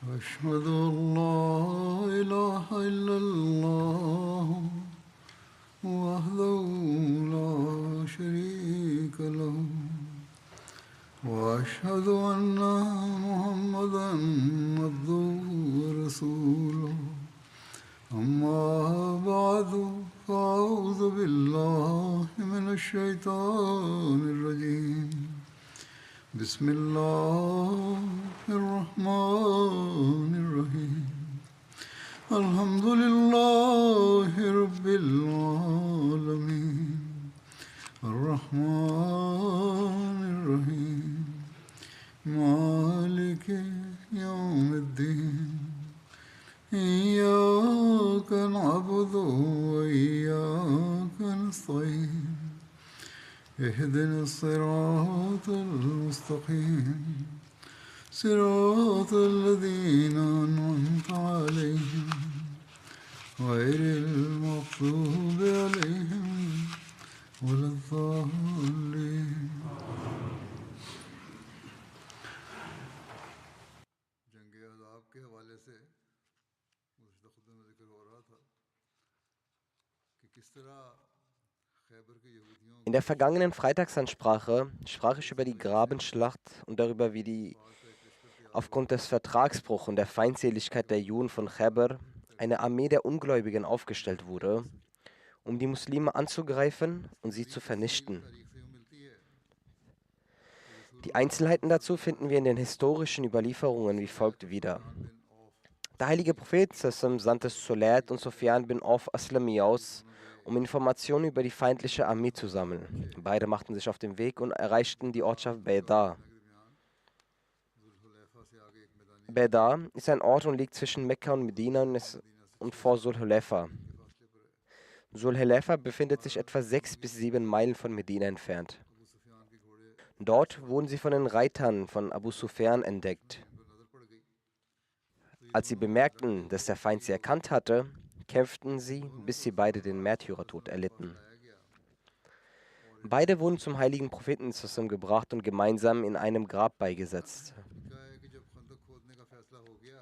أشهد أن لا إله إلا الله وحده لا شريك له وأشهد أن محمدا عبده ورسوله أما بعد فأعوذ بالله من الشيطان الرجيم بسم الله الرحمن الرحيم الحمد لله رب العالمين الرحمن الرحيم مالك يوم الدين إياك نعبد وإياك نستعين اهدنا الصراط المستقيم صراط الذين أنعمت عليهم غير المغضوب عليهم ولا الضالين जंग अज़ाब के हवाले से गुज़श्ता खुतबे में ज़िक्र हो रहा था कि किस तरह खैबर के यहूदियों In der vergangenen Freitagsansprache sprach ich über die Grabenschlacht und darüber, wie aufgrund des Vertragsbruchs und der Feindseligkeit der Juden von Cheber eine Armee der Ungläubigen aufgestellt wurde, um die Muslime anzugreifen und sie zu vernichten. तारीख से यूँ मिलती है Die Einzelheiten dazu finden wir in den historischen Überlieferungen wie folgt wieder. Bin Awf Der heilige Prophet Sassam sandte Sulayt und Sufyan bin Auf Aslami aus, um Informationen über die feindliche Armee zu sammeln. Beide machten sich auf den Weg und erreichten die Ortschaft Beda. के दरमियान जुल्हुलैफा से आगे एक मैदानी Beda ist ein Ort und liegt zwischen Mekka und Medina und vor Sulhulefa. के फासले पर है Sulhulefa befindet sich etwa 6 bis 7 Meilen von Medina entfernt. Abu सुफियान के घोड़े Dort wurden sie von den Reitern von Abu Sufyan entdeckt. इन पर नजर पड़ गई Als sie bemerkten, dass der Feind sie erkannt hatte, kämpften sie, bis sie beide den Märtyrertod erlitten. लाया गया Beide wurden zum heiligen Propheten zusammengebracht und gemeinsam in einem Grab beigesetzt. क्या है कि जब खंदक खोदने का फैसला हो गया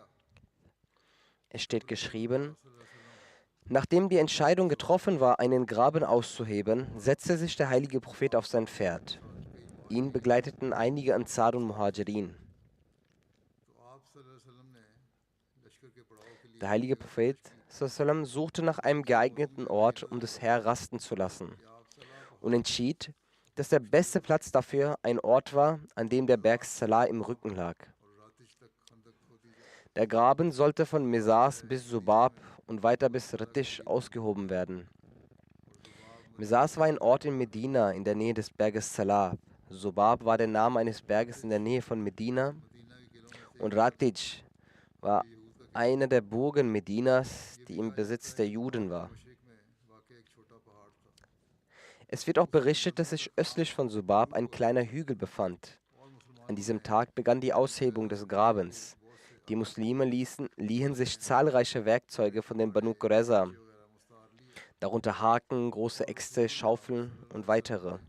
Es steht geschrieben, सल्लल्लाहु अलैहि वसल्लम nachdem die Entscheidung getroffen war, einen Graben auszuheben, setzte sich der heilige Prophet auf sein Pferd. Ihn begleiteten einige Ansar und Muhajirin. तो आप सल्लल्लाहु अलैहि वसल्लम ने लश्कर के पड़ाव के लिए Der heilige Prophet sallam, suchte nach einem geeigneten Ort, um das Heer rasten zu lassen, कि आप सलाह und entschied, dass der beste Platz dafür ein Ort war, an dem der Berg Salah im Rücken lag. और रातिश तक खंदक खोदी जाए Der Graben sollte von Mesas bis Subab und weiter bis Rittisch ausgehoben werden. Mesas war ein Ort in Medina in der Nähe des Berges Salah. Subab war der Name eines Berges in der Nähe von Medina. Medina के किलों में से Und Ratij war eine der Burgen Medinas, die im Besitz der Juden war. मशरिक में वाक़ एक छोटा पहाड़ था Es wird auch berichtet, dass sich östlich von Subab ein kleiner Hügel befand. और मुसलमान An diesem Tag begann die Aushebung des Grabens. Die Muslime liehen sich zahlreiche Werkzeuge von den Banu Qurayza, वगैरह मुस्तार लिए darunter Haken, große Äxte, Schaufeln und weitere.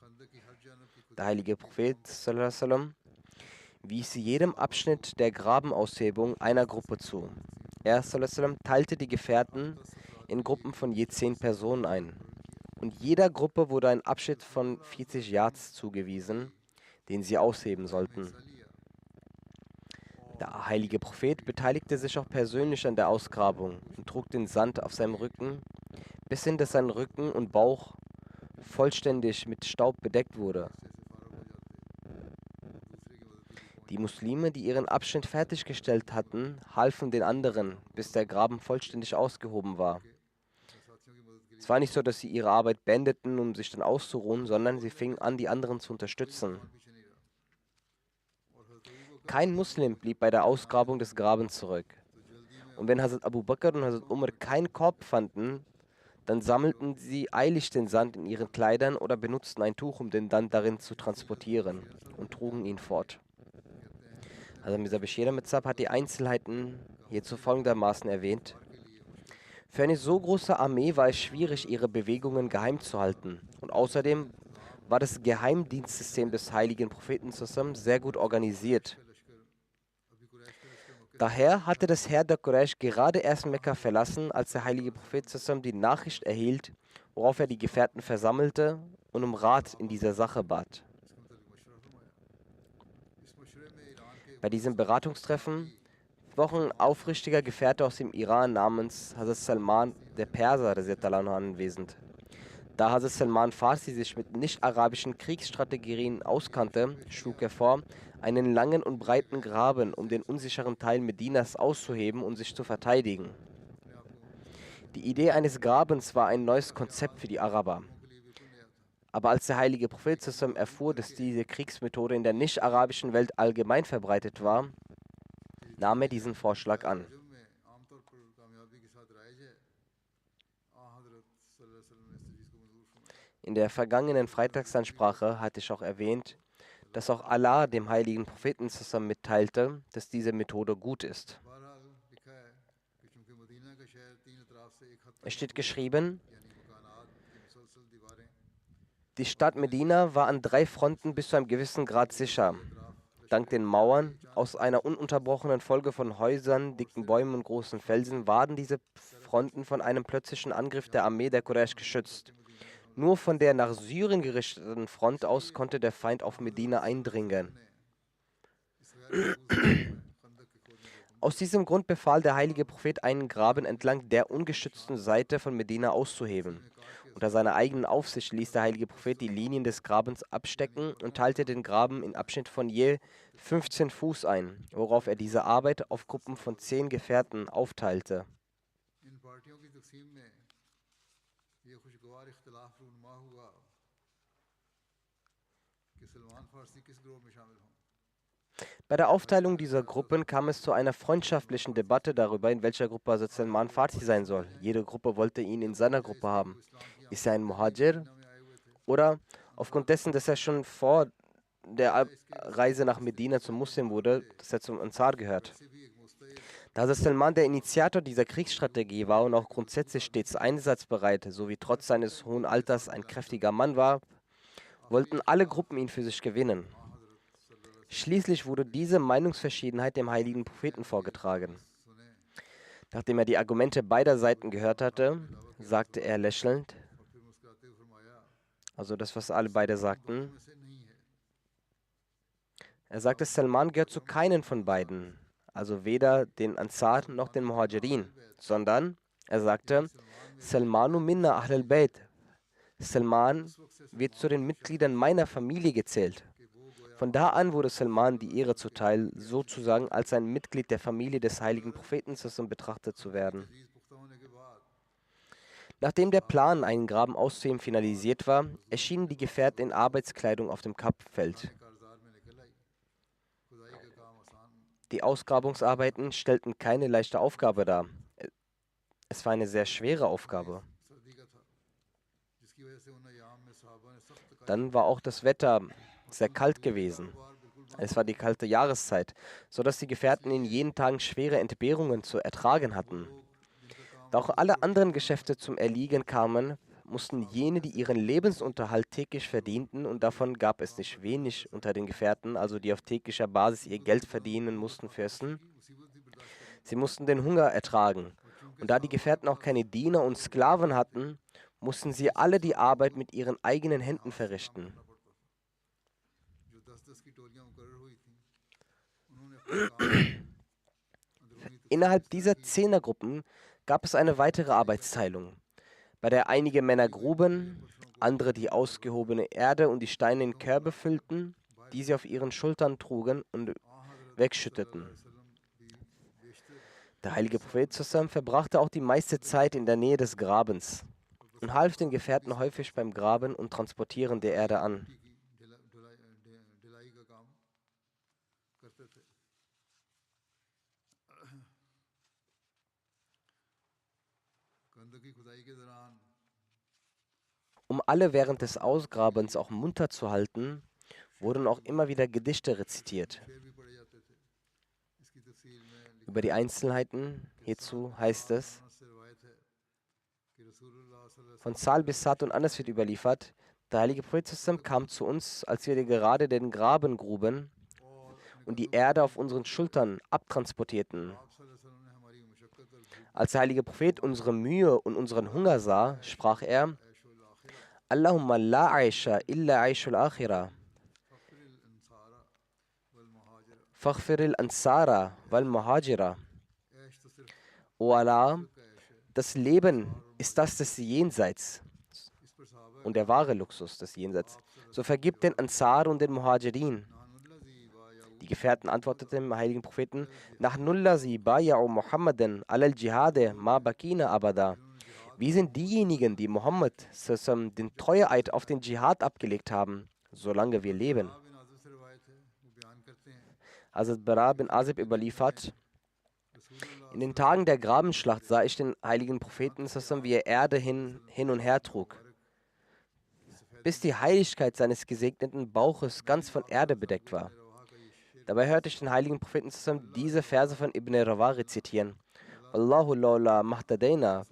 खंदक की हर जानब की Der heilige Prophet sallallahu alaihi wasallam wies jedem Abschnitt der Grabenaushebung einer Gruppe zu. Er sallallahu alaihi wasallam teilte die Gefährten in Gruppen von je 10 Personen ein. Und jeder Gruppe wurde ein Abschnitt von 40 Yards zugewiesen, den sie ausheben sollten. हिस्सा लिया Der heilige Prophet beteiligte sich auch persönlich an der Ausgrabung und trug den Sand auf seinem Rücken, bis hin, dass sein Rücken und Bauch vollständig mit Staub bedeckt wurde. से फारग हो जाते दूसरे की मदद की Die Muslime, die ihren Abschnitt fertiggestellt hatten, halfen den anderen, bis der Graben vollständig ausgehoben war. साथियों की मदद के लिए Es war nicht so, dass sie ihre Arbeit beendeten, um sich dann auszuruhen, sondern sie fingen an, die anderen zu unterstützen. पीछे नहीं रहा और हजरत अबू बकर Kein Muslim blieb bei der Ausgrabung des Grabens zurück. तो जल्दी में Und wenn Hazrat Abu Bakr und Hazrat Umar keinen Korb fanden, dann sammelten sie eilig den Sand in ihren Kleidern oder benutzten ein Tuch, um den Sand darin zu transportieren, und trugen ihn fort. Also Mirza Bashir Ahmed Sahib hat die Einzelheiten hierzu folgendermaßen erwähnt. Für eine so große Armee war es schwierig, ihre Bewegungen geheim zu halten. Und außerdem war das Geheimdienstsystem des heiligen Propheten zusammen sehr gut organisiert. Daher hatte das Heer der Quraysh gerade erst Mekka verlassen, als der heilige Prophet sallam die Nachricht erhielt, worauf er die Gefährten versammelte und um Rat in dieser Sache bat. Bei diesem Beratungstreffen war auch ein aufrichtiger Gefährte aus dem Iran namens Hazrat Salman, der Perser, radiallahu anhu, anwesend. Da Hazrat Salman Farsi sich mit nicht-arabischen Kriegsstrategien auskannte, schlug er vor, einen langen und breiten Graben um den unsicheren Teil Medinas auszuheben und sich zu verteidigen. Die Idee eines Grabens war ein neues Konzept für die Araber. Aber als der heilige Prophet zusammen erfuhr, dass diese Kriegsmethode in der nicht-arabischen Welt allgemein verbreitet war, nahm er diesen Vorschlag an. In der vergangenen Freitagsansprache hatte ich auch erwähnt, dass auch Allah dem heiligen Propheten zusammen mitteilte, dass diese Methode gut ist. Es steht geschrieben, die Stadt Medina war an 3 Fronten bis zu einem gewissen Grad sicher. Dank den Mauern, aus einer ununterbrochenen Folge von Häusern, dicken Bäumen und großen Felsen waren diese Fronten von einem plötzlichen Angriff der Armee der Quraysh geschützt. Nur von der nach Syrien gerichteten Front aus konnte der Feind auf Medina eindringen. Aus diesem Grund befahl der heilige Prophet, einen Graben entlang der ungeschützten Seite von Medina auszuheben. Unter seiner eigenen Aufsicht ließ der heilige Prophet die Linien des Grabens abstecken und teilte den Graben in Abschnitt von je 15 Fuß ein, worauf er diese Arbeit auf Gruppen von 10 Gefährten aufteilte. Bei der Aufteilung dieser Gruppen kam es zu einer freundschaftlichen Debatte darüber, in welcher Gruppe Hazrat Salman Farsi sein soll. Jede Gruppe wollte ihn in seiner Gruppe haben. Ist er ein Muhajir? Oder aufgrund dessen, dass er schon vor der Reise nach Medina zum Muslim wurde, dass er zum Ansar gehört. Da Hazrat Salman der Initiator dieser Kriegsstrategie war und auch grundsätzlich stets einsatzbereit, sowie trotz seines hohen Alters ein kräftiger Mann war, wollten alle Gruppen ihn für sich gewinnen. Schließlich wurde diese Meinungsverschiedenheit dem heiligen Propheten vorgetragen. Nachdem er die Argumente beider Seiten gehört hatte, sagte er lächelnd, also das, was alle beide sagten, er sagte, Salman gehört zu keinen von beiden, also weder den Ansar noch den Muhajirin, sondern er sagte, Salmanu minna Ahlul Bayt. Salman wird zu den Mitgliedern meiner Familie gezählt. Von da an wurde Salman die Ehre zuteil, sozusagen als ein Mitglied der Familie des heiligen Propheten betrachtet zu werden. Nachdem der Plan, einen Graben auszuheben, finalisiert war, erschienen die Gefährten in Arbeitskleidung auf dem Kampffeld. Die Ausgrabungsarbeiten stellten keine leichte Aufgabe dar. Es war eine sehr schwere Aufgabe. Dann war auch das Wetter sehr kalt gewesen. Es war die kalte Jahreszeit, sodass die Gefährten in jenen Tagen schwere Entbehrungen zu ertragen hatten. Da auch alle anderen Geschäfte zum Erliegen kamen, mussten jene, die ihren Lebensunterhalt täglich verdienten, und davon gab es nicht wenig unter den Gefährten, also die auf täglicher Basis ihr Geld verdienen mussten für Essen, sie mussten den Hunger ertragen. Und da die Gefährten auch keine Diener und Sklaven hatten, mussten sie alle die Arbeit mit ihren eigenen Händen verrichten. Innerhalb dieser Zehnergruppen gab es eine weitere Arbeitsteilung, bei der einige Männer gruben, andere die ausgehobene Erde und die Steine in Körbe füllten, die sie auf ihren Schultern trugen und wegschütteten. Der heilige Prophet zusammen verbrachte auch die meiste Zeit in der Nähe des Grabens und half den Gefährten häufig beim Graben und Transportieren der Erde an. Um alle während des Ausgrabens auch munter zu halten, wurden auch immer wieder Gedichte rezitiert. Über die Einzelheiten hierzu heißt es, von Sal bis Sa'd und Anas wird überliefert, der heilige Prophet kam zu uns, als wir gerade den Graben gruben, und die Erde auf unseren Schultern abtransportierten. Als der heilige Prophet unsere Mühe und unseren Hunger sah, sprach er: Allahumma la aisha illa aishul akhira. Faghfiril ansara wal muhajira. O Allah, das Leben ist das des Jenseits und der wahre Luxus des Jenseits. So vergib den Ansar und den Muhajirin. Die Gefährten antworteten dem heiligen Propheten: Nahnullazi baya'u Muhammadan alal jihade ma bakina abada. Wir sind diejenigen, die Mohammed den Treueeid auf den Dschihad abgelegt haben, solange wir leben. Hazrat Bara bin Azib überliefert: In den Tagen der Grabenschlacht sah ich den heiligen Propheten, wie er Erde hin und her trug, bis die Heiligkeit seines gesegneten Bauches ganz von Erde bedeckt war. Dabei hörte ich den heiligen Propheten diese Verse von Ibn Rawah rezitieren: Wallahu lawla mahtadayna,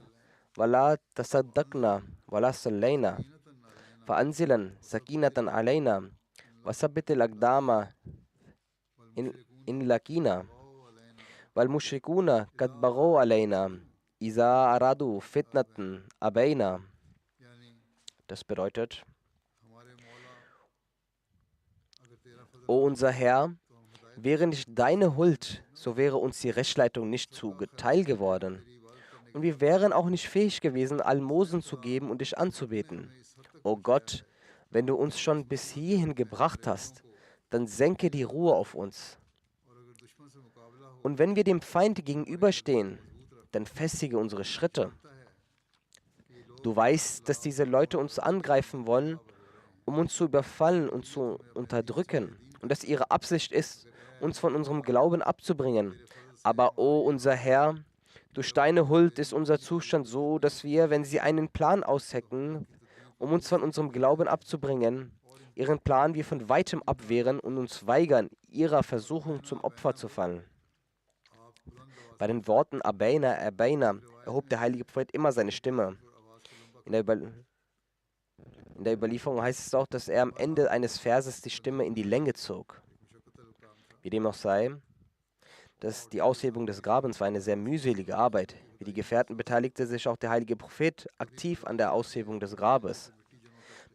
wala tasaddaqna, wala sallayna, fa'anzilan sakinatan alayna, wasabbitil aqdama in lakina, wal mushrikuna kad baghaw alayna, iza aradu fitnatan abayna. Das bedeutet: O unser Herr, wäre nicht deine Huld, so wäre uns die Rechtsleitung nicht zuteil geworden. Und wir wären auch nicht fähig gewesen, Almosen zu geben und dich anzubeten. O Gott, wenn du uns schon bis hierhin gebracht hast, dann senke die Ruhe auf uns. Und wenn wir dem Feind gegenüberstehen, dann festige unsere Schritte. Du weißt, dass diese Leute uns angreifen wollen, um uns zu überfallen und zu unterdrücken, und dass ihre Absicht ist, uns von unserem Glauben abzubringen. Aber, o unser Herr, durch deine Huld ist unser Zustand so, dass wir, wenn sie einen Plan aushecken, um uns von unserem Glauben abzubringen, ihren Plan wir von weitem abwehren und uns weigern, ihrer Versuchung zum Opfer zu fallen. Bei den Worten Abayna, Abayna erhob der heilige Prophet immer seine Stimme. In der Überlieferung heißt es auch, dass er am Ende eines Verses die Stimme in die Länge zog. Wie dem auch sei, dass die Aushebung des Grabens war eine sehr mühselige Arbeit. Wie die Gefährten beteiligte sich auch der heilige Prophet aktiv an der Aushebung des Grabes.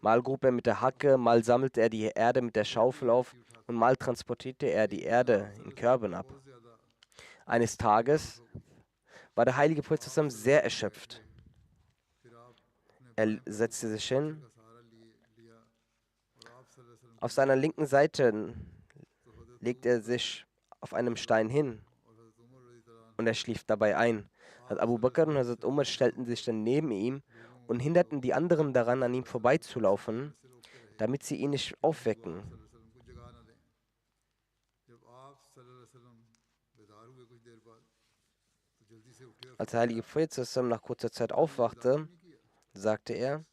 Mal grub er mit der Hacke, mal sammelte er die Erde mit der Schaufel auf und mal transportierte er die Erde in Körben ab. Eines Tages war der heilige Prophet sehr erschöpft. Er setzte sich hin. Auf seiner linken Seite legte er sich auf einem Stein hin und er schlief dabei ein. Hazrat Abu Bakr und Hazrat Umar stellten sich dann neben ihm und hinderten die anderen daran, an ihm vorbeizulaufen, damit sie ihn nicht aufwecken. Als der heilige Prophet nach kurzer Zeit aufwachte, sagte er: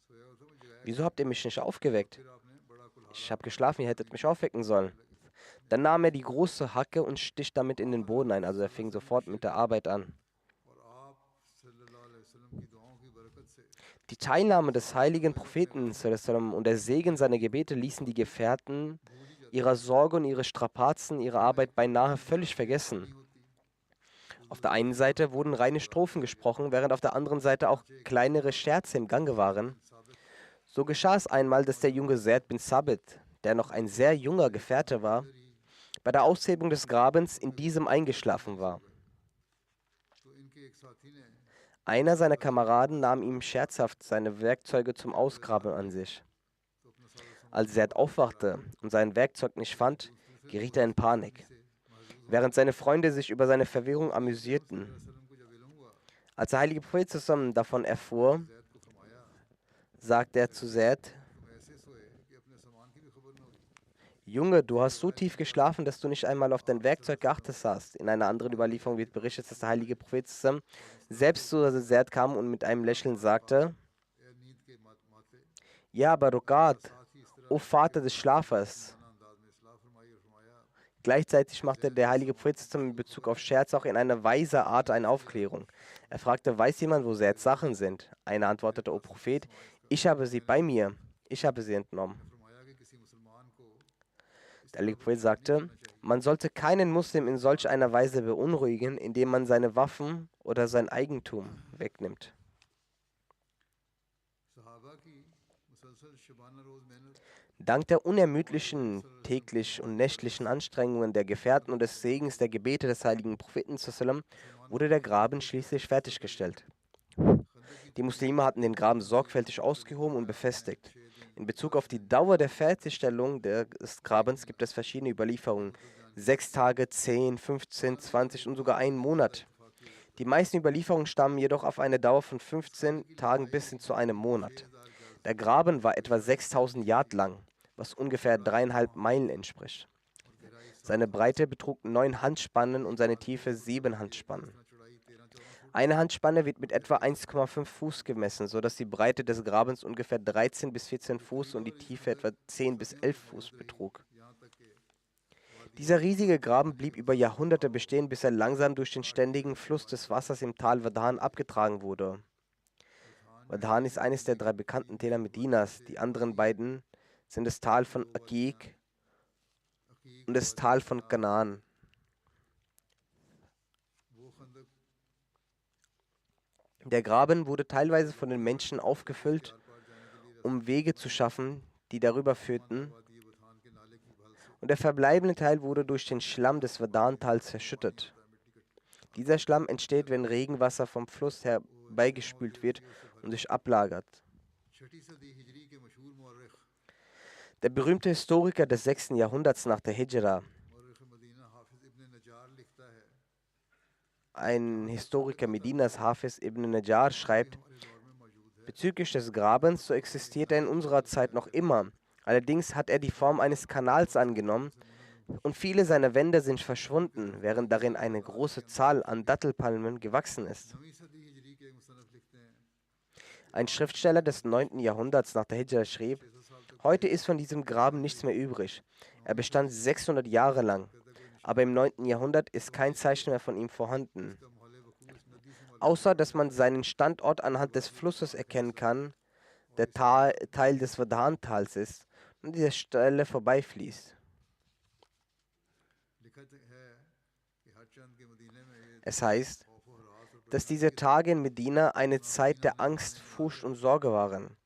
Wieso habt ihr mich nicht aufgeweckt? Ich habe geschlafen, ihr hättet mich aufwecken sollen. Dann nahm er die große Hacke und stich damit in den Boden ein. Also er fing sofort mit der Arbeit an. Die Teilnahme des heiligen Propheten und der Segen seiner Gebete ließen die Gefährten ihrer Sorge und ihre Strapazen, ihre Arbeit beinahe völlig vergessen. Auf der einen Seite wurden reine Strophen gesprochen, während auf der anderen Seite auch kleinere Scherze im Gange waren. So geschah es einmal, dass der junge Zaid bin Sabit, der noch ein sehr junger Gefährte war, bei der Aushebung des Grabens in diesem eingeschlafen war. Einer seiner Kameraden nahm ihm scherzhaft seine Werkzeuge zum Ausgraben an sich. Als Zaid aufwachte und sein Werkzeug nicht fand, geriet er in Panik, während seine Freunde sich über seine Verwirrung amüsierten. Als der heilige Prophet davon erfuhr, sagte er zu Zaid: Junge, du hast so tief geschlafen, dass du nicht einmal auf dein Werkzeug geachtet hast. In einer anderen Überlieferung wird berichtet, dass der heilige Prophet selbst zu Zaid kam und mit einem Lächeln sagte: Ja, aber Ruqad, o Vater des Schlafers. Gleichzeitig machte der heilige Prophet in Bezug auf Scherz auch in einer weise Art eine Aufklärung. Er fragte: Weiß jemand, wo Zaids Sachen sind? Einer antwortete: O Prophet, ich habe sie bei mir. Ich habe sie entnommen. Der heilige Prophet sagte, man sollte keinen Muslim in solch einer Weise beunruhigen, indem man seine Waffen oder sein Eigentum wegnimmt. सहाबा की मुसलसल शबाना रोज़ मेहनत Dank der unermüdlichen täglich und nächtlichen Anstrengungen der Gefährten und des Segens der Gebete des heiligen Propheten sallam, wurde der Graben schließlich fertiggestellt. Die Muslime hatten den Graben sorgfältig ausgehoben und befestigt. In Bezug auf die Dauer der Fertigstellung des Grabens gibt es verschiedene Überlieferungen. 6 Tage, 10, 15, 20 und sogar einen Monat. Die meisten Überlieferungen stammen jedoch auf eine Dauer von 15 Tagen bis hin zu einem Monat. Der Graben war etwa 6000 Yard lang, was ungefähr 3,5 Meilen entspricht. Seine Breite betrug 9 Handspannen und seine Tiefe 7 Handspannen. Eine Handspanne wird mit etwa 1,5 Fuß gemessen, sodass die Breite des Grabens ungefähr 13 bis 14 Fuß und die Tiefe etwa 10 bis 11 Fuß betrug. Dieser riesige Graben blieb über Jahrhunderte bestehen, bis er langsam durch den ständigen Fluss des Wassers im Tal Wadhan abgetragen wurde. Wadhan ist eines der 3 bekannten Täler Medinas. Die anderen beiden sind das Tal von Aqiq und das Tal von Kanaan. Der Graben wurde teilweise von den Menschen aufgefüllt, um Wege zu schaffen, die darüber führten, und der verbleibende Teil wurde durch den Schlamm des Wadhan-Tals verschüttet. Dieser Schlamm entsteht, wenn Regenwasser vom Fluss herbeigespült wird und sich ablagert. Der berühmte Historiker des 6. Jahrhunderts nach der Hijra, ein Historiker Medinas, Hafiz ibn Najjar, schreibt, bezüglich des Grabens, so existiert er in unserer Zeit noch immer. Allerdings hat er die Form eines Kanals angenommen und viele seiner Wände sind verschwunden, während darin eine große Zahl an Dattelpalmen gewachsen ist. Ein Schriftsteller des 9. Jahrhunderts nach der Hijra schrieb, heute ist von diesem Graben nichts mehr übrig. Er bestand 600 Jahre lang, aber im 9. Jahrhundert ist kein Zeichen mehr von ihm vorhanden. Außer dass man seinen Standort anhand des Flusses erkennen kann, der Teil des Wadhan-Tals ist und dieser Stelle vorbeifließt. Es heißt, dass diese Tage in Medina eine Zeit der Angst, Furcht und Sorge waren.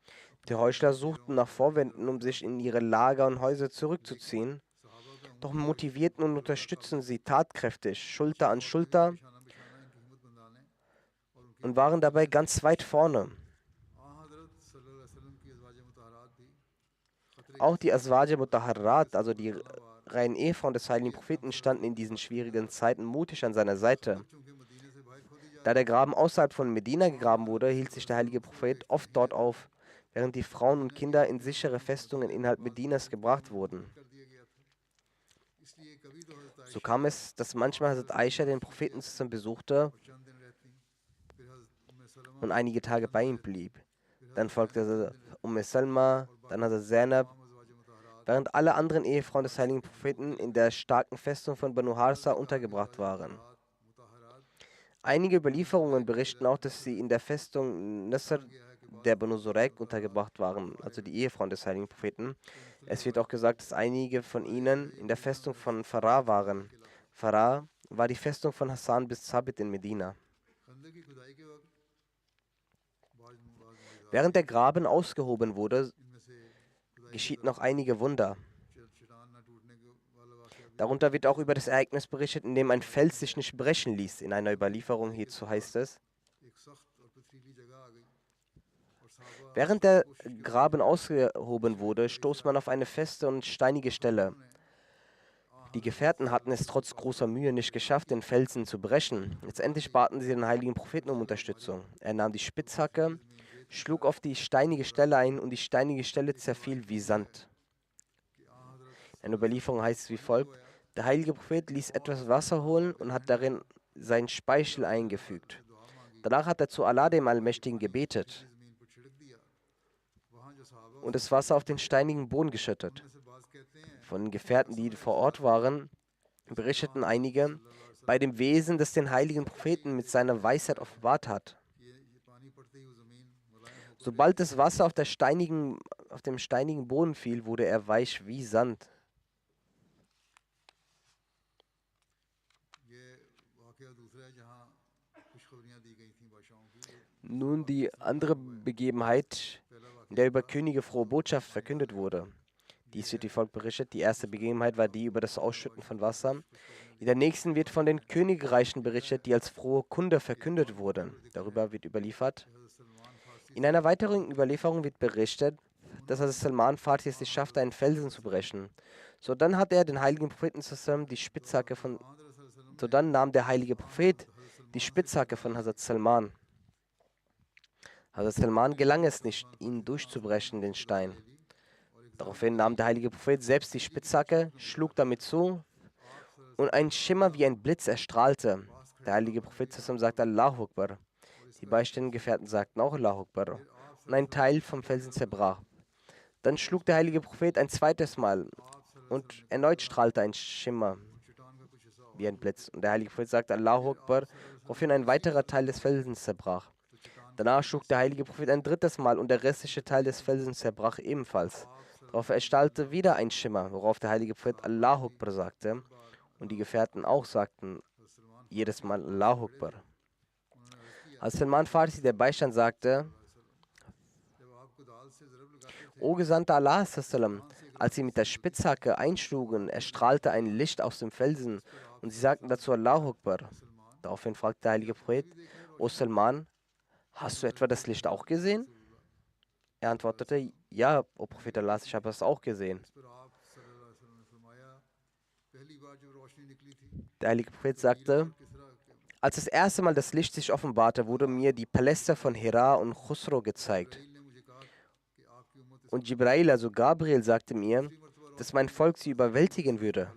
Die Heuchler suchten nach Vorwänden, um sich in ihre Lager und Häuser zurückzuziehen, doch motivierten und unterstützten sie tatkräftig, Schulter an Schulter, und waren dabei ganz weit vorne. Auch die Azwaj Mutahharat, also die reinen Ehefrauen des heiligen Propheten, standen in diesen schwierigen Zeiten mutig an seiner Seite. Da der Graben außerhalb von Medina gegraben wurde, hielt sich der heilige Prophet oft dort auf, während die Frauen und Kinder in sichere Festungen innerhalb Medinas gebracht wurden. So kam es, dass manchmal Hazrat Aisha den Propheten zusammen besuchte und einige Tage bei ihm blieb. Dann folgte Salma, dann Hazrat Zainab, während alle anderen Ehefrauen des heiligen Propheten in der starken Festung von Banu Harsa untergebracht waren. Einige Überlieferungen berichten auch, dass sie in der Festung Nasr der Banu Zuraik untergebracht waren, also die Ehefrauen des heiligen Propheten. Es wird auch gesagt, dass einige von ihnen in der Festung von Farah waren. Farah war die Festung von Hassan bis Sabit in Medina. Während der Graben ausgehoben wurde, geschieht noch einige Wunder. Darunter wird auch über das Ereignis berichtet, in dem ein Fels sich nicht brechen ließ. In einer Überlieferung hierzu heißt es, während der Graben ausgehoben wurde, stoß man auf eine feste und steinige Stelle. Die Gefährten hatten es trotz großer Mühe nicht geschafft, den Felsen zu brechen. Letztendlich baten sie den heiligen Propheten um Unterstützung. Er nahm die Spitzhacke, schlug auf die steinige Stelle ein und die steinige Stelle zerfiel wie Sand. In einer Überlieferung heißt es wie folgt: Der heilige Prophet ließ etwas Wasser holen und hat darin seinen Speichel eingefügt. Danach hat er zu Allah, dem Allmächtigen, gebetet und das Wasser auf den steinigen Boden geschüttet. Von den Gefährten, die vor Ort waren, berichteten einige, bei dem Wesen, das den heiligen Propheten mit seiner Weisheit offenbart hat. Sobald das Wasser auf dem steinigen Boden fiel, wurde er weich wie Sand. वाकया दूसरा है जहाँ खुशखबरियाँ दी गई थीं बादशाहों की। Nun die andere Begebenheit, पहला in वाकया der über Könige frohe Botschaft verkündet wurde. Dies wird wie folgt berichtet. Die erste Begebenheit war die über das Ausschütten von Wasser. In der nächsten wird von den Königreichen berichtet, die als frohe Kunde verkündet wurden. Darüber wird überliefert. हज़रत सलमान फ़ारसी In einer weiteren Überlieferung wird berichtet, dass Salman Fatih es nicht schaffte, einen Felsen zu brechen. So dann hat er den heiligen Propheten zusammen die Spitzhacke von, so dann nahm der heilige Prophet die Spitzhacke von Hazrat Salman. Hazrat Salman gelang es nicht, ihn durchzubrechen, den Stein. Daraufhin nahm der heilige Prophet selbst die Spitzhacke, schlug damit zu und ein Schimmer wie ein Blitz erstrahlte. Der heilige Prophet zusammen sagte Allahu Akbar. Die beistehenden Gefährten sagten auch Allahu Akbar. Und ein Teil vom Felsen zerbrach. Dann schlug der heilige Prophet ein zweites Mal und erneut strahlte ein Schimmer wie ein Blitz. Und der heilige Prophet sagte Allahu Akbar, woraufhin ein weiterer Teil des Felsens zerbrach. Danach schlug der heilige Prophet ein drittes Mal und der restliche Teil des Felsens zerbrach ebenfalls. Darauf erstrahlte wieder ein Schimmer, worauf der heilige Prophet Allahu Akbar sagte. Und die Gefährten auch sagten jedes Mal Allahu Akbar. Als Salman Farsi, der Beistand, sagte, O Gesandter Allah, als sie mit der Spitzhacke einschlugen, erstrahlte ein Licht aus dem Felsen und sie sagten dazu Allahu Akbar. Daraufhin fragte der heilige Prophet, O Salman, hast du etwa das Licht auch gesehen? Er antwortete, ja, O Prophet Allah, ich habe es auch gesehen. इस पर आप सल्लल्लाहु अलैहि वसल्लम ने फरमाया, पहली बार जब रोशनी निकली थी Der heilige Prophet sagte, Keesara के als das erste Mal das Licht sich offenbarte, wurde mir die Paläste von Hira und Khusro gezeigt. ने मुझे कहा कि आपकी उम्मत इस Und Jibrail, also Gabriel, sagte mir, dass mein Volk sie überwältigen würde.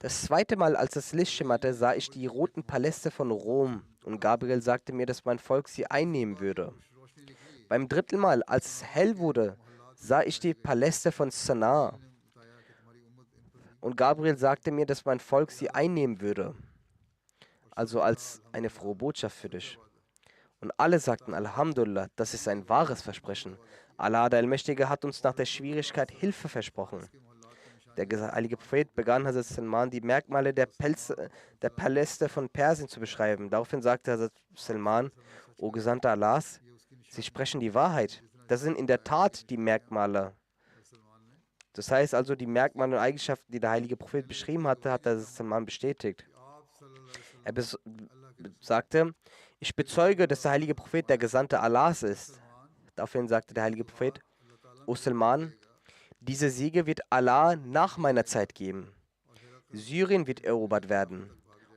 Das zweite Mal, als das Licht schimmerte, sah ich die roten Paläste von Rom und Gabriel sagte mir, dass mein Volk sie einnehmen würde. रोशनी निकली Beim dritten Mal, als es hell wurde, sah ich die Paläste von Sanaa ने बताया कि तुम्हारी उम्मत इन पर भी und Gabriel sagte mir, dass mein Volk sie einnehmen würde. Also als eine frohe Botschaft für dich. Und alle sagten, Alhamdulillah, das ist ein wahres Versprechen. Allah, der Allmächtige, hat uns nach der Schwierigkeit Hilfe versprochen. Der heilige Prophet begann Hazrat Salman, die Merkmale der Paläste von Persien zu beschreiben. Daraufhin sagte Hazrat Salman, O Gesandter Allahs, Sie sprechen die Wahrheit. Das sind in der Tat die Merkmale. Das heißt also, die Merkmale und Eigenschaften, die der heilige Prophet beschrieben hatte, hat Hazrat Salman bestätigt. Er sagte, ich bezeuge, dass der heilige Prophet der Gesandte Allahs ist. Daraufhin sagte der heilige Prophet, O Salman, diese Siege wird Allah nach meiner Zeit geben. Syrien wird erobert werden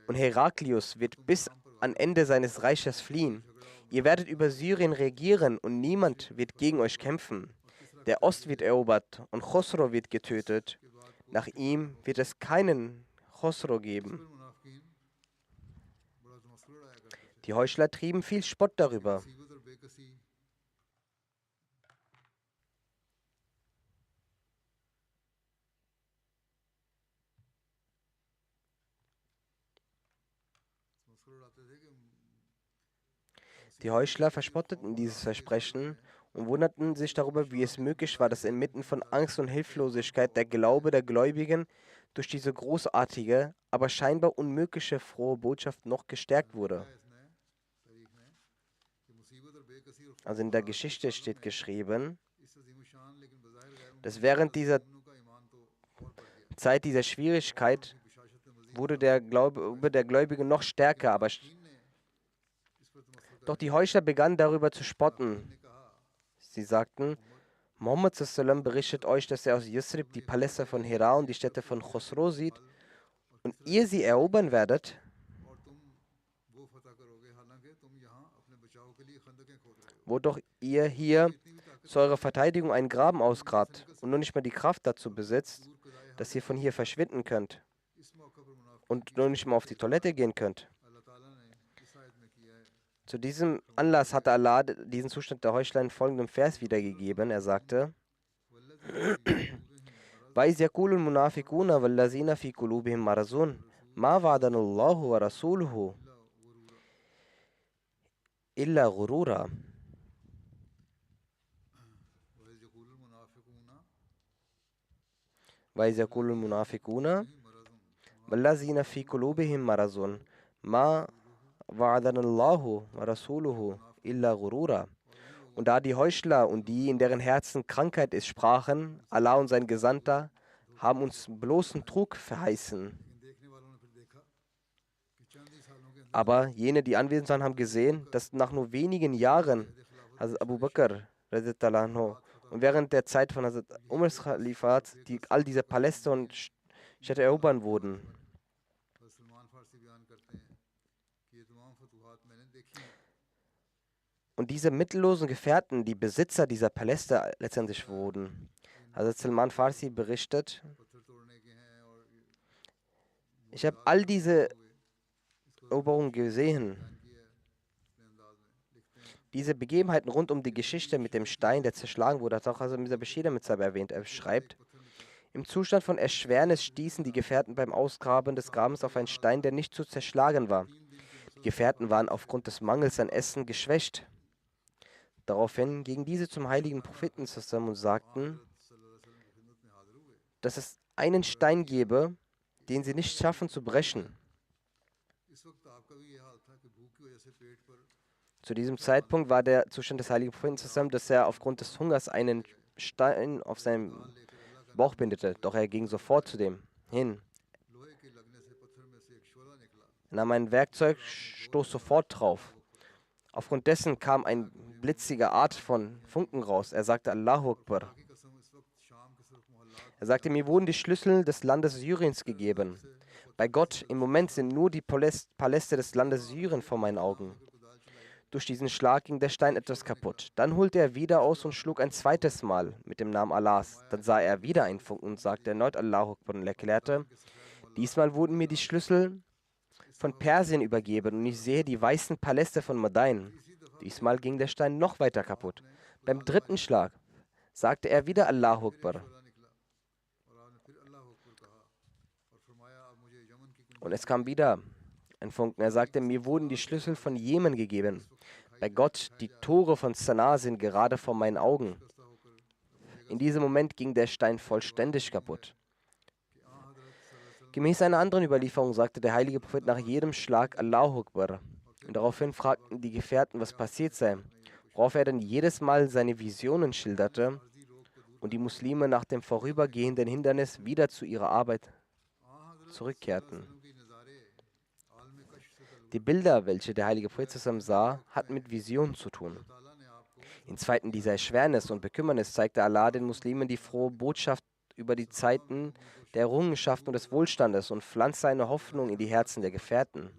und Heraklius wird bis an Ende seines Reiches fliehen. Ihr werdet über Syrien regieren und niemand wird gegen euch kämpfen. Der Ost wird erobert und Khosrow wird getötet. Nach ihm wird es keinen Khosrow geben. मुनाफिकीन बड़ा तमस्कुर उड़ाया करते थे Die Heuchler trieben viel Spott darüber. मुसीबत और बेकसी तमस्कुर उड़ाते थे कि Die Heuchler verspotteten dieses Versprechen und wunderten sich darüber, wie es möglich war, dass inmitten von Angst und Hilflosigkeit der Glaube der Gläubigen durch diese großartige, aber scheinbar unmögliche frohe Botschaft noch gestärkt wurde. इसने तारीख में कि मुसीबत और बेकसी और Also in der Geschichte steht geschrieben, इस अजीमुशान लेकिन बज़ाहिर गैर dass während dieser मुमकिनों का ईमान तो और बढ़ गया Zeit dieser Schwierigkeit बिशाशत में मज़ीद wurde der Glaube der Gläubigen noch stärker, aber ने इस पर तमस्कुर doch die Heuchler begannen darüber zu spotten. ने कहा Sie sagten, Muhammad sallam berichtet euch, dass er aus Yasrib die Paläste von Hira und die Städte von Khosrow sieht und ihr sie erobern werdet. और तुम वो फतह करोगे हालांकि तुम यहाँ अपने बचाव के लिए खंदकें खोद रहे हो Wo doch ihr hier zu eurer Verteidigung einen Graben ausgrabt und nur nicht mal die Kraft dazu besitzt, dass ihr von hier verschwinden könnt इस मौके पर मुनाफिक und nur nicht mal auf die Toilette gehen könnt. अल्लाह ताला ने इस आयत में किया है Zu diesem Anlass hatte Allah diesen Zustand der Heuchler in folgendem Vers wiedergegeben. Er sagte, وَإِذْ يَقُولُ الْمُنَافِقُونَ وَالَّذِينَ فِي قُلُوبِهِم مَرَضٌ مَا وَعَدَنَا اللَّهُ وَرَسُولُهُ إِلَّا غُرُورًا. वह यक़ूल मुनाफिकून وَإِذْ يَقُولُ الْمُنَافِقُونَ मरज़ुन وَالَّذِينَ فِي قُلُوبِهِم مَرَضٌ مَا wa'adana Allahu wa rasuluhu illa ghurura. Und da die Heuchler und die, in deren Herzen Krankheit ist, sprachen, Allah und sein Gesandter haben uns bloßen Trug verheißen. इन देखने वालों ने फिर देखा कि चंद ही सालों के अंदर Aber jene, die anwesend waren, haben gesehen, dass nach nur wenigen Jahren Hazrat Abu Bakr radiallahu anhu, und während der Zeit von Hazrat Umars Khalifat all diese Paläste und Städte erobern wurden. Salman फारसी बयान करते हैं कि ये तमाम फतूहात मैंने देखी हैं। Und diese mittellosen Gefährten, die Besitzer dieser Paläste letztendlich wurden. Hazrat Salman Farsi berichtet, पत्थर तोड़ने के हैं और ich habe all diese Eroberungen gesehen. बयान किया है अपने अंदाज में लिखते हैं Diese Begebenheiten rund um die Geschichte mit dem Stein, der zerschlagen wurde, hat auch Hazrat Mirza Bashir mit erwähnt. Er schreibt, im Zustand von Erschwernis stießen die Gefährten beim Ausgraben des Grabens auf einen Stein, der nicht zu zerschlagen war. Die Gefährten waren aufgrund des Mangels an Essen geschwächt. Daraufhin gingen diese zum heiligen Propheten zusammen und sagten, सल्लल्लाहु अलैहि वसल्लम की खिदमत में हाजिर हुए। dass es einen Stein gebe, den sie nicht schaffen zu brechen. इस वक्त आपका भी ये हाल था कि भूख की वजह से पेट पर Zu diesem Zeitpunkt war der Zustand des heiligen Propheten zusammen, dass er aufgrund des Hungers einen Stein auf seinem Bauch bindete. Doch er ging sofort zu dem hin. लोहे के लगने से पत्थर में से एक शोला निकला। Er nahm ein Werkzeug, stoß sofort drauf. Aufgrund dessen kam ein blitziger Art von Funken raus. Er sagte Allahu Akbar. की कसम इस वक्त शाम के सिर्फ मोहल्लात Er sagte, mir wurden die Schlüssel des Landes Syriens gegeben. Bei Gott, im Moment sind nur die Paläste des Landes Syrien vor meinen Augen. Durch diesen Schlag ging der Stein etwas kaputt. Dann holte er wieder aus und schlug ein zweites Mal mit dem Namen Allahs. Dann sah er wieder einen Funken und sagte erneut Allahu Akbar und erklärte, diesmal wurden mir die Schlüssel von Persien übergeben und ich sehe die weißen Paläste von Madain. Diesmal ging der Stein noch weiter kaputt. Beim dritten Schlag sagte er wieder Allahu Akbar. शोला निकला और आपने फिर अल्लाह अकबर कहा और फरमाया अब मुझे यमन की Und es kam wieder ein Funken. Er sagte, mir wurden die Schlüssel von Jemen gegeben. Bei Gott, die Tore von Sanaa sind gerade vor meinen Augen. In diesem Moment ging der Stein vollständig kaputt. Gemäß einer anderen Überlieferung sagte der heilige Prophet nach jedem Schlag Allahu Akbar. Und daraufhin fragten die Gefährten, was passiert sei, worauf er dann jedes Mal seine Visionen schilderte und die Muslime nach dem vorübergehenden Hindernis wieder zu ihrer Arbeit zurückkehrten. की नज़ारे आलम कश्फ से Die Bilder, welche der heilige Prophet zusammen sah, hatten mit Visionen zu tun. ताला ने आपको In Zeiten dieser Erschwernis und Bekümmernis zeigte Allah den Muslimen die frohe Botschaft über die Zeiten der Errungenschaften und des Wohlstandes und pflanzte seine Hoffnung in die Herzen der Gefährten.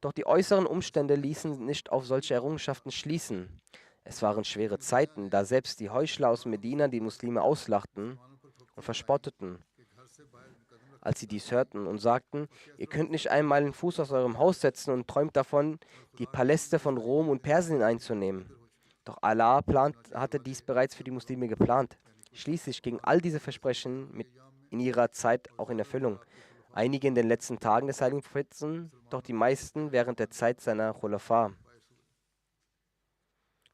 Doch die äußeren Umstände ließen nicht auf solche Errungenschaften schließen. Es waren schwere Zeiten, da selbst die Heuchler aus Medina die Muslime auslachten und verspotteten, als sie dies hörten und sagten, ihr könnt nicht einmal den Fuß aus eurem Haus setzen und träumt davon, die Paläste von Rom und Persien einzunehmen. Doch Allah hatte dies bereits für die Muslime geplant. Schließlich gingen all diese Versprechen in ihrer Zeit auch in Erfüllung. Einige in den letzten Tagen des heiligen Propheten, doch die meisten während der Zeit seiner Khulafa.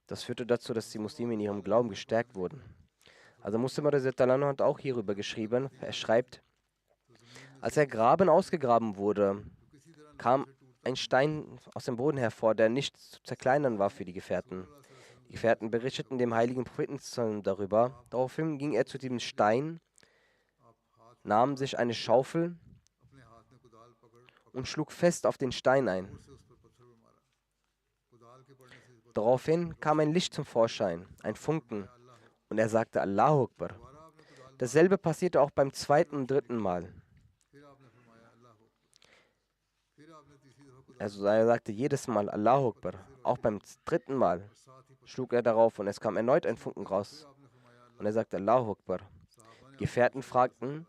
Das führte dazu, dass die Muslime in ihrem Glauben gestärkt wurden. Also Muslim hat auch hierüber geschrieben. Er schreibt, als der Graben ausgegraben wurde, kam ein Stein aus dem Boden hervor, der nicht zu zerkleinern war für die Gefährten. Die Gefährten berichteten dem heiligen Propheten darüber. Daraufhin ging er zu diesem Stein, nahm sich eine Schaufel अपने हाथ में कुदाल पकड़ und schlug fest auf den Stein ein. से उस पर पत्थर पर मारा। कुदाल के पड़ने से पत्थर Daraufhin kam ein Licht zum Vorschein, ein Funken, und er sagte Allahu Akbar. Dasselbe passierte auch beim zweiten und dritten Mal. फिर आपने फरमाया अल्लाह अकबर। फिर आपने तीसरी दफा कुदाल Also er sagte jedes Mal Allahu Akbar. Auch beim dritten Mal साथ ही schlug er darauf und es kam erneut ein Funken raus. आपने फरमाया Und er sagte Allahu Akbar. Die Gefährten fragten,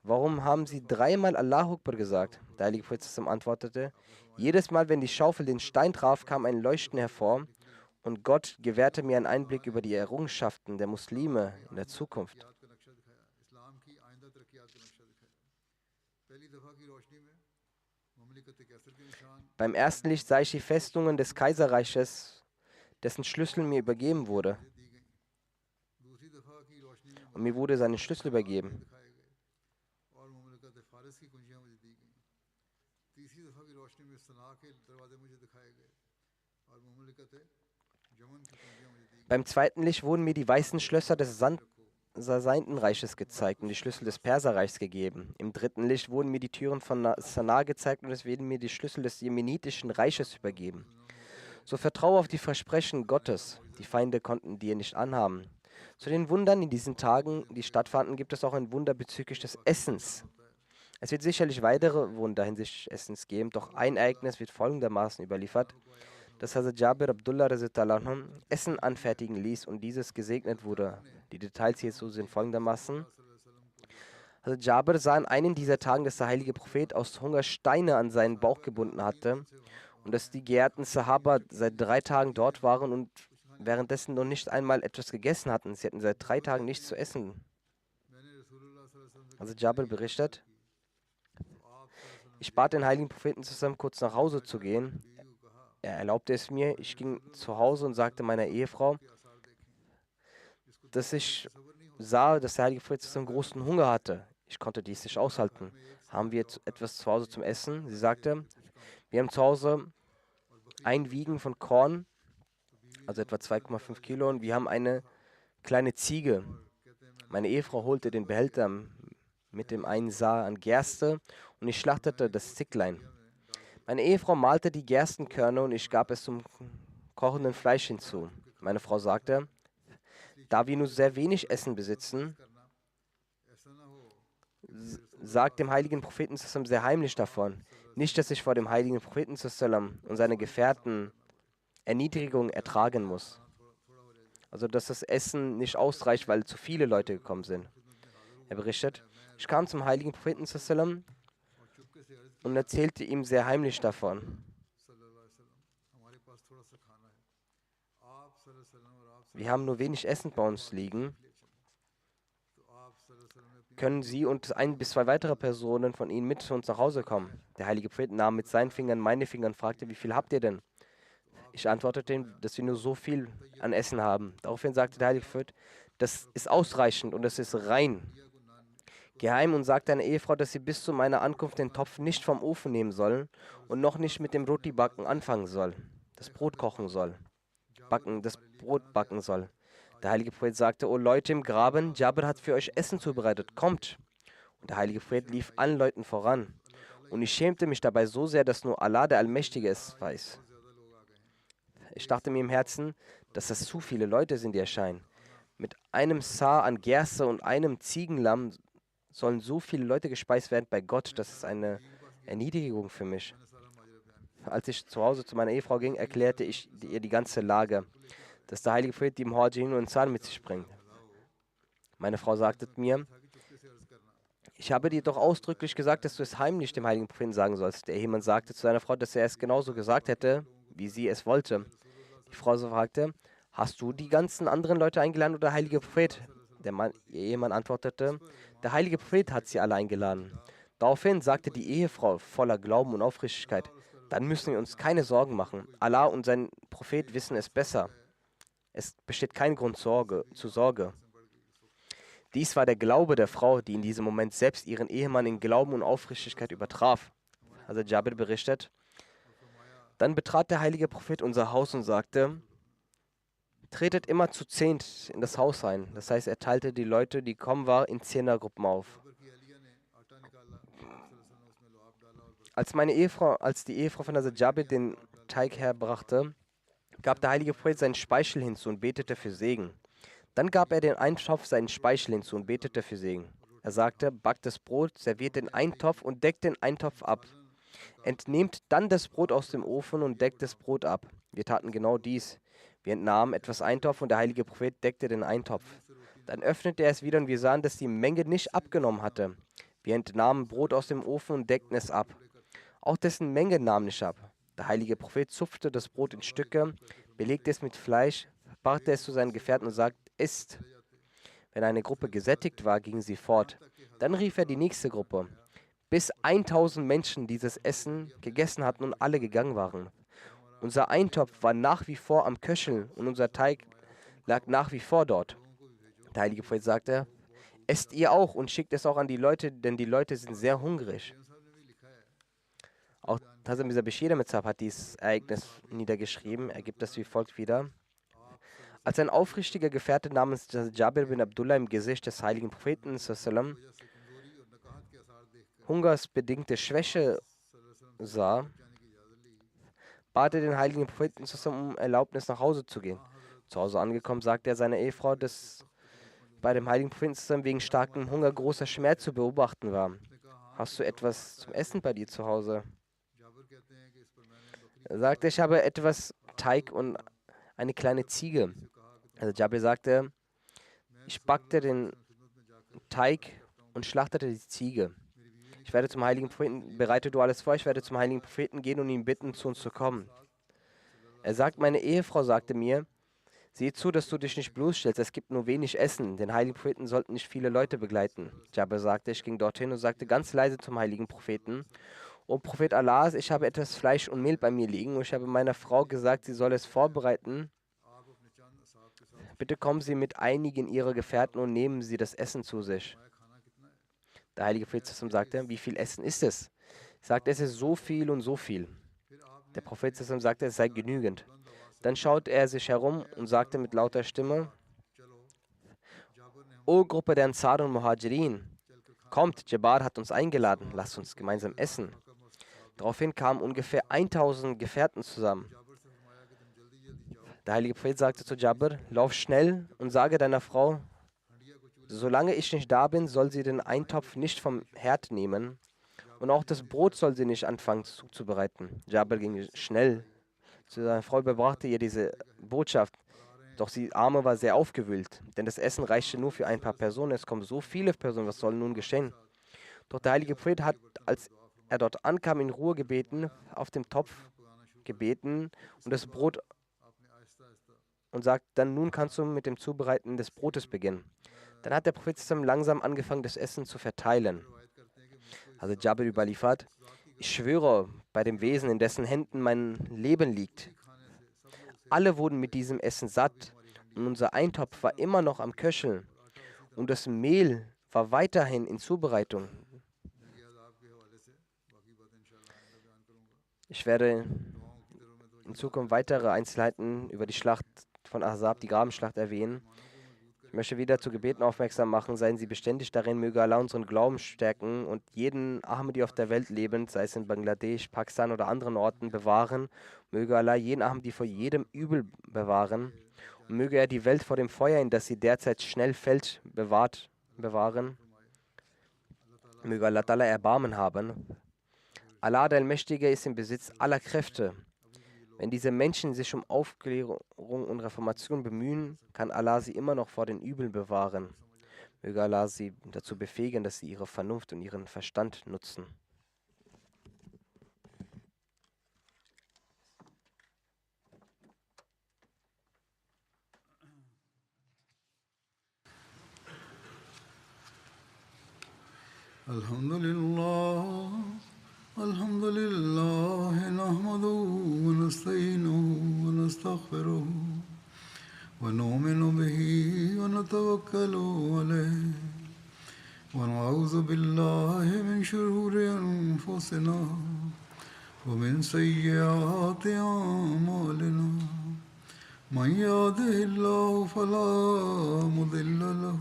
warum haben sie dreimal Allahu Akbar gesagt? Der heilige Prophet antwortete, jedes Mal, wenn die Schaufel den Stein traf, kam ein Leuchten hervor und Gott gewährte mir einen Einblick über die Errungenschaften der Muslime in der Zukunft. तरक्कियात का नक्शा दिखाया, इस्लाम की आइंदा तरक्कियात का नक्शा दिखाया। पहली दफा की रोशनी में ममलिकत कैसर के निशान Beim ersten Licht sah ich die Festungen des Kaiserreiches, dessen Schlüssel mir übergeben wurde. दी गई। दूसरी दफा की रोशनी में Und mir wurde seine Schlüssel übergeben. दिखाए गए और ममलिकत फारस की कुंजियां मुझे दी गई। तीसरी दफा की रोशनी में Beim zweiten Licht wurden mir die weißen Schlösser des Sassanidenreiches gezeigt und die Schlüssel des Perserreichs gegeben. Im dritten Licht wurden mir die Türen von Sanaa gezeigt und es werden mir die Schlüssel des jemenitischen Reiches übergeben. So vertraue auf die Versprechen Gottes. Die Feinde konnten dir nicht anhaben. Zu den Wundern in diesen Tagen, die stattfanden, gibt es auch ein Wunder bezüglich des Essens. Es wird sicherlich weitere Wunder hinsichtlich Essens geben, doch ein Ereignis wird folgendermaßen überliefert, dass Hazrat Jabir Abdullah Essen anfertigen ließ und dieses gesegnet wurde. Die Details hierzu sind folgendermaßen. Hazrat Jabir sah an einem dieser Tagen, dass der heilige Prophet aus Hunger Steine an seinen Bauch gebunden hatte und dass die geehrten Sahaba seit 3 Tagen dort waren und währenddessen noch nicht einmal etwas gegessen hatten. Sie hatten seit 3 Tagen nichts zu essen. Also Jabir berichtet, ich bat den heiligen Propheten zusammen, kurz nach Hause zu gehen. Er erlaubte es mir. Ich ging zu Hause und sagte meiner Ehefrau, dass ich sah, dass der heilige Prophet zusammen großen Hunger hatte. Ich konnte dies nicht aushalten. Haben wir jetzt etwas zu Hause zum Essen? Sie sagte, wir haben zu Hause ein Wiegen von Korn, also etwa 2,5 Kilo, und wir haben eine kleine Ziege. Meine Ehefrau holte den Behälter mit dem einen Saar an Gerste und ich schlachtete das Zicklein. Meine Ehefrau malte die Gerstenkörner und ich gab es zum kochenden Fleisch hinzu. Meine Frau sagte, da wir nur sehr wenig Essen besitzen, sagt dem heiligen Propheten zusammen sehr heimlich davon. Nicht, dass ich vor dem heiligen Propheten zusammen und seine Gefährten Erniedrigung ertragen muss. Also, dass das Essen nicht ausreicht, weil zu viele Leute gekommen sind. Er berichtet, ich kam zum heiligen Propheten zusammen und erzählte ihm sehr heimlich davon. Wir haben nur wenig Essen bei uns liegen. Können Sie und 1 bis 2 weitere Personen von Ihnen mit zu uns nach Hause kommen? Der heilige Prophet nahm mit seinen Fingern meine Finger und fragte, wie viel habt ihr denn? Ich antwortete ihm, dass wir nur so viel an Essen haben. Daraufhin sagte der heilige Prophet, das ist ausreichend und das ist rein. Geh heim und sag deiner Ehefrau, dass sie bis zu meiner Ankunft den Topf nicht vom Ofen nehmen sollen und noch nicht mit dem Roti-Backen anfangen soll, das Brot kochen soll, das Brot backen soll. Der heilige Prophet sagte, O Leute im Graben, Jabir hat für euch Essen zubereitet, kommt. Und der heilige Prophet lief allen Leuten voran. Und ich schämte mich dabei so sehr, dass nur Allah, der Allmächtige, es weiß. Ich dachte mir im Herzen, dass das zu viele Leute sind, die erscheinen. Mit einem Saar an Gerste und einem Ziegenlamm sollen so viele Leute gespeist werden bei Gott, das ist eine Erniedrigung für mich. Als ich zu Hause zu meiner Ehefrau ging, erklärte ich ihr die ganze Lage, dass der heilige Prophet die Muhajirin und Ansar mit sich bringt. Meine Frau sagte mir, ich habe dir doch ausdrücklich gesagt, dass du es heimlich dem heiligen Propheten sagen sollst. Der Ehemann sagte zu seiner Frau, dass er es genauso gesagt hätte, wie sie es wollte. Die Frau so fragte, hast du die ganzen anderen Leute eingeladen oder der heilige Prophet? Ihr Ehemann antwortete, der heilige Prophet hat sie alle eingeladen. Daraufhin sagte die Ehefrau voller Glauben und Aufrichtigkeit, dann müssen wir uns keine Sorgen machen. Allah und sein Prophet wissen es besser. Es besteht kein Grund zur Sorge. Dies war der Glaube der Frau, die in diesem Moment selbst ihren Ehemann in Glauben und Aufrichtigkeit übertraf. Also Jabir berichtet, dann betrat der heilige Prophet unser Haus und sagte, tretet immer zu 10 in das Haus ein. Das heißt, er teilte die Leute, die kommen waren, in 10er-Gruppen auf. Als die Ehefrau von Hazrat Jabir den Teig herbrachte, gab der heilige Prophet seinen Speichel hinzu und betete für Segen. Dann gab er den Eintopf seinen Speichel hinzu und betete für Segen. Er sagte, backt das Brot, serviert den Eintopf und deckt den Eintopf ab. Entnehmt dann das Brot aus dem Ofen und deckt das Brot ab. Wir taten genau dies. Wir entnahmen etwas Eintopf und der heilige Prophet deckte den Eintopf. Dann öffnete er es wieder und wir sahen, dass die Menge nicht abgenommen hatte. Wir entnahmen Brot aus dem Ofen und deckten es ab. Auch dessen Menge nahm nicht ab. Der heilige Prophet zupfte das Brot in Stücke, belegte es mit Fleisch, brachte es zu seinen Gefährten und sagte, isst. Wenn eine Gruppe gesättigt war, ging sie fort. Dann rief er die nächste Gruppe, bis 1000 Menschen dieses Essen gegessen hatten und alle gegangen waren. Unser Eintopf war nach wie vor am Köcheln und unser Teig lag nach wie vor dort. Der heilige Prophet sagte, esst ihr auch und schickt es auch an die Leute, denn die Leute sind sehr hungrig. Auch Hazrat Mirza Bashir Ahmad Sahib hat dieses Ereignis niedergeschrieben. Er gibt das wie folgt wieder. Als ein aufrichtiger Gefährte namens Jabir bin Abdullah im Gesicht des heiligen Propheten sallam, hungersbedingte Schwäche sah, bat er den heiligen Propheten sallam, um Erlaubnis nach Hause zu gehen. Zu Hause angekommen, sagte er seiner Ehefrau, dass bei dem heiligen Propheten sallam wegen starkem Hunger großer Schmerz zu beobachten war. Hast du etwas zum Essen bei dir zu Hause? Er sagte, ich habe etwas Teig und eine kleine Ziege. Also Jabir sagte, ich backte den Teig und schlachtete die Ziege. Ich werde zum heiligen Propheten, bereite du alles vor, ich werde zum heiligen Propheten gehen und ihn bitten, zu uns zu kommen. Er sagt, meine Ehefrau sagte mir, sieh zu, dass du dich nicht bloßstellst, es gibt nur wenig Essen, den heiligen Propheten sollten nicht viele Leute begleiten. Jabir sagte, ich ging dorthin und sagte ganz leise zum heiligen Propheten, O Prophet Allahs, ich habe etwas Fleisch und Mehl bei mir liegen und ich habe meiner Frau gesagt, sie soll es vorbereiten. Bitte kommen Sie mit einigen Ihrer Gefährten und nehmen Sie das Essen zu sich. Der heilige Prophet sagte, wie viel Essen ist es? Ich sagte, es ist so viel und so viel. Der Prophet sagte, es sei genügend. Dann schaute er sich herum und sagte mit lauter Stimme, O Gruppe der Ansar und Muhajirin, kommt, Jabbar hat uns eingeladen, lasst uns gemeinsam essen. Daraufhin kamen ungefähr 1000 Gefährten zusammen. Der heilige Prophet sagte zu Jabir, lauf schnell und sage deiner Frau, solange ich nicht da bin, soll sie den Eintopf nicht vom Herd nehmen und auch das Brot soll sie nicht anfangen zuzubereiten. Jabir ging schnell zu seiner Frau, überbrachte ihr diese Botschaft. Doch die Arme war sehr aufgewühlt, denn das Essen reichte nur für ein paar Personen. Es kommen so viele Personen, was soll nun geschehen? Doch der heilige Prophet hat, als er dort ankam, in Ruhe gebeten, auf dem Topf gebeten und das Brot und sagt, dann nun kannst du mit dem Zubereiten des Brotes beginnen. Dann hat der Prophet langsam angefangen, das Essen zu verteilen. Also Jabir überliefert, ich schwöre bei dem Wesen, in dessen Händen mein Leben liegt. Alle wurden mit diesem Essen satt und unser Eintopf war immer noch am Köcheln und das Mehl war weiterhin in Zubereitung. Ich werde in Zukunft weitere Einzelheiten über die Schlacht von Ahzab, die Grabenschlacht, erwähnen. Ich möchte wieder zu Gebeten aufmerksam machen, seien Sie beständig darin, möge Allah unseren Glauben stärken und jeden Ahmadi auf der Welt lebend, sei es in Bangladesch, Pakistan oder anderen Orten, bewahren. Möge Allah jeden Ahmadi vor jedem Übel bewahren und möge er die Welt vor dem Feuer, in das sie derzeit schnell fällt, bewahren. Möge Allah Ta'ala Erbarmen haben. Allah, der Allmächtige, ist im Besitz aller Kräfte. Wenn diese Menschen sich um Aufklärung und Reformation bemühen, kann Allah sie immer noch vor den Übeln bewahren. Möge Allah sie dazu befähigen, dass sie ihre Vernunft und ihren Verstand nutzen. Alhamdulillah. الحمد لله نحمده ونستعينه ونستغفره ونؤمن به ونتوكل عليه ونعوذ بالله من شرور أنفسنا ومن سيئات أعمالنا من يهده الله فلا مضل له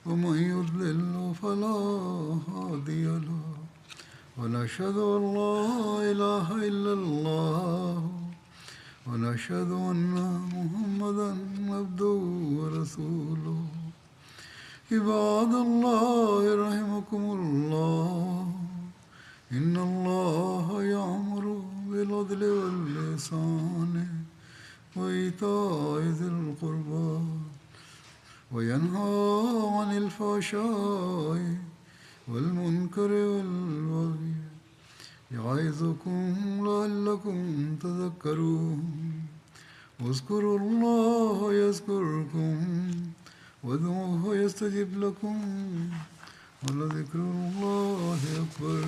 ومن يضلل فلا هادي له ونشهد أن لا إله إلا الله ونشهد أن محمدا عبده ورسوله عباد الله رحمكم الله إن الله يأمر بالعدل والإحسان وإيتاء ذي القربى وينهى عن الفحشاء والمنكر والبغي يعظكم لعلكم تذكرون واذكروا الله يذكركم وادعوه يستجب لكم ولذكر الله أكبر